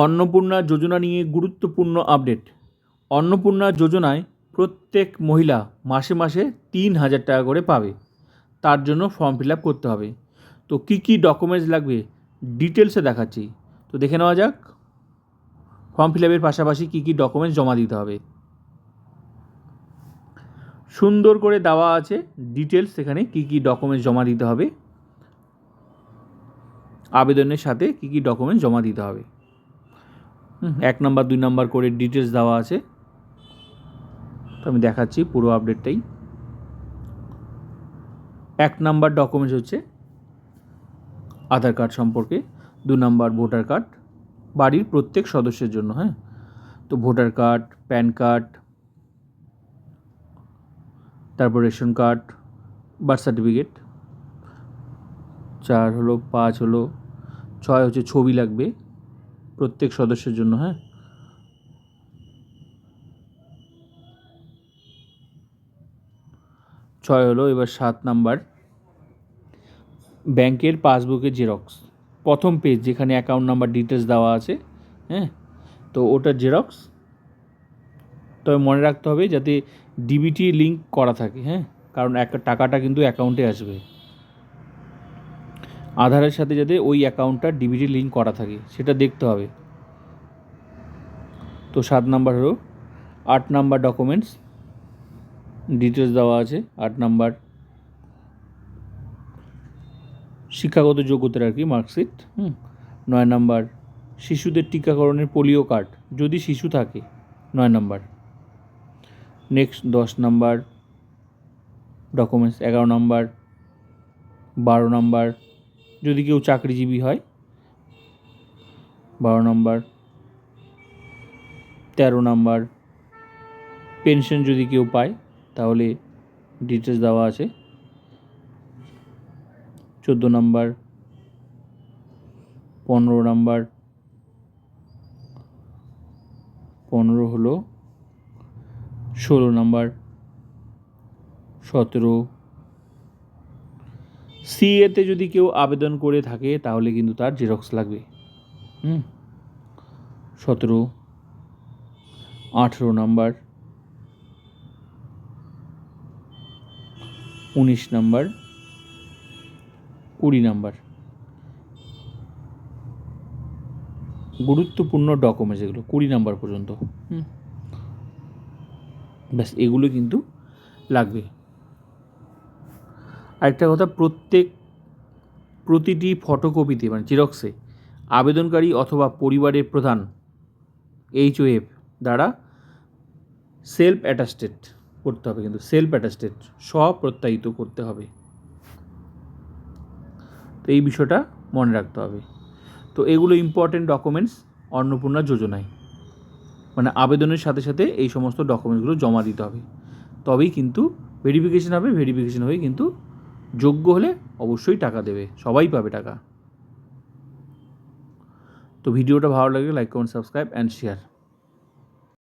অন্নপূর্ণা যোজনা নিয়ে গুরুত্বপূর্ণ আপডেট। অন্নপূর্ণা যোজনায় প্রত্যেক মহিলা মাসে মাসে ৩,০০০ টাকা করে পাবে। তার জন্য ফর্ম ফিল আপ করতে হবে। তো কী কী ডকুমেন্টস লাগবে ডিটেলসে দেখাচ্ছি। তো দেখে নেওয়া যাক ফর্ম ফিল আপের পাশাপাশি কী কী ডকুমেন্টস জমা দিতে হবে। সুন্দর করে দেওয়া আছে ডিটেলস, এখানে কী কী ডকুমেন্টস জমা দিতে হবে, আবেদনের সাথে কী কী ডকুমেন্টস জমা দিতে হবে। 1 নম্বর 2 নম্বর করে ডিটেলস দেওয়া আছে। তো আমি দেখাচ্ছি পুরো আপডেটটাই। 1 নম্বর ডকুমেন্টস হচ্ছে আধার কার্ড সম্পর্কে, 2 নম্বর ভোটার কার্ড বাড়ির প্রত্যেক সদস্যের জন্য। তো ভোটার কার্ড, প্যান কার্ড, তারপর রেশন কার্ড, বার্থ সার্টিফিকেট। 4 হলো, 5 হলো, 6 হচ্ছে ছবি লাগবে প্রত্যেক সদস্যের জন্য। 6 হলো। এবার 7 নাম্বার ব্যাংকের পাসবুকের জেরক্স, প্রথম পেজ যেখানে অ্যাকাউন্ট নাম্বার ডিটেলস দেওয়া আছে, তো ওটার জেরক্স। তবে মনে রাখতে হবে যাতে ডিবিটি লিঙ্ক করা থাকে, কারণ টাকাটা কিন্তু অ্যাকাউন্টে আসবে। আধারের সাথে যাতে ওই অ্যাকাউন্টটা ডিবিটি লিঙ্ক করা থাকে সেটা দেখতে হবে। তো 7 নাম্বার হলো। 8 নাম্বার ডকুমেন্টস ডিটেলস দেওয়া আছে। 8 নাম্বার শিক্ষাগত যোগ্যতার আর কি মার্কশিট। 9 নাম্বার শিশুদের টিকাকরণের পোলিও কার্ড যদি শিশু থাকে, 9 number. Next 10 number documents. 11 number, 12 number যদি কেউ চাকরিজীবী হয়, 12 নাম্বার। 13 নাম্বার পেনশন যদি কেউ পায় তাহলে ডিটেলস দেওয়া আছে। 14 নাম্বার, 15 নাম্বার, 15 হলো। 16 নাম্বার, 17। সিএতে যদি কেউ আবেদন করে থাকে তাহলে কিন্তু তার জেরক্স লাগবে। 17, 18 নাম্বার, 19 নাম্বার, 20 নাম্বার। গুরুত্বপূর্ণ ডকুমেন্টস এগুলো 20 নাম্বার পর্যন্ত। ব্যাস এগুলো কিন্তু লাগবে। আরেকটা কথা, প্রতিটি ফটোকপিতে মানে জেরক্সে আবেদনকারী অথবা পরিবারের প্রধান HOF দ্বারা সেলফ অ্যাটাস্টেড করতে হবে, কিন্তু সেলফ অ্যাটাস্টেড স্বপ্রত্যায়িত করতে হবে। তো এই বিষয়টা মনে রাখতে হবে। তো এগুলো ইম্পর্টেন্ট ডকুমেন্টস অন্নপূর্ণা যোজনায়, মানে আবেদনের সাথে সাথে এই সমস্ত ডকুমেন্টসগুলো জমা দিতে হবে, তবেই কিন্তু ভেরিফিকেশন হবে। ভেরিফিকেশন হয়ে কিন্তু যোগ্য হলে অবশ্যই টাকা দেবে, সবাই পাবে টাকা। তো ভিডিওটা ভালো লাগলে like, comment, subscribe and share.